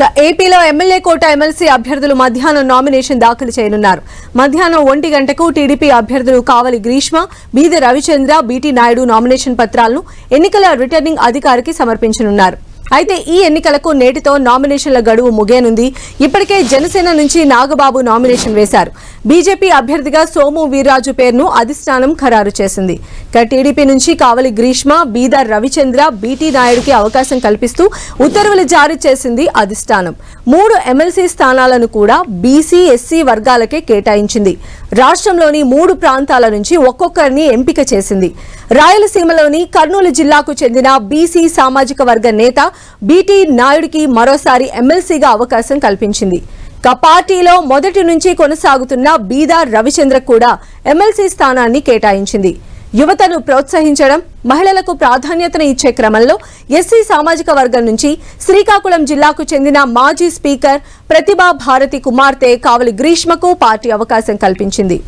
ఏపీలో ఎమ్మెల్యే కోట ఎమ్మెల్సీ అభ్యర్థులు మధ్యాహ్నం నామినేషన్ దాఖలు చేయనున్నారు. మధ్యాహ్నం 1 గంటకు టీడీపీ అభ్యర్థులు కావలి గ్రీష్మ, బీద రవిచంద్ర, బీటీ నాయుడు నామినేషన్ పత్రాలను ఎన్నికల రిటర్నింగ్ అధికారికి సమర్పించనున్నారు. అయితే ఈ ఎన్నికలకు నేటితో నామినేషన్ల గడువు ముగియనుంది. ఇప్పటికే జనసేన నుంచి నాగబాబు నామినేషన్ వేశారు. బీజేపీ అభ్యర్థిగా సోము వీర్రాజు పేరును అధిష్టానం ఖరారు చేసింది. టీడీపీ నుంచి కావలి గ్రీష్మ, బీద రవిచంద్ర, బీటీ నాయుడుకి అవకాశం కల్పిస్తూ ఉత్తర్వులు జారీ చేసింది అధిష్టానం. 3 ఎమ్మెల్సీ స్థానాలను కూడా బీసీ, ఎస్సీ వర్గాలకే కేటాయించింది. రాష్ట్రంలోని 3 ప్రాంతాల నుంచి ఒక్కొక్కరిని ఎంపిక చేసింది. రాయలసీమలోని కర్నూలు జిల్లాకు చెందిన బీసీ సామాజిక వర్గ నేత బీటీ నాయుడికి మరోసారి ఎమ్మెల్సీగా అవకాశం కల్పించింది. పార్టీలో మొదటి నుంచి కొనసాగుతున్న బీద రవిచంద్ర కూడా ఎమ్మెల్సీ స్థానాన్ని కేటాయించింది. యువతను ప్రోత్సహించడం, మహిళలకు ప్రాధాన్యతను ఇచ్చే క్రమంలో ఎస్సీ సామాజిక వర్గం నుంచి శ్రీకాకుళం జిల్లాకు చెందిన మాజీ స్పీకర్ ప్రతిభా భారతి కుమార్తె కావలి గ్రీష్మకు పార్టీ అవకాశం కల్పించింది.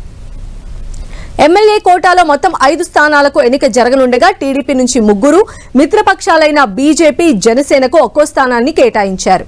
ఎమ్మెల్యే కోటాలో మొత్తం 5 స్థానాలకు ఎన్నిక జరగనుండగా టీడీపీ నుంచి 3, మిత్రపక్షాలైన బీజేపీ, జనసేనకు ఒక్కో స్థానాన్ని కేటాయించారు.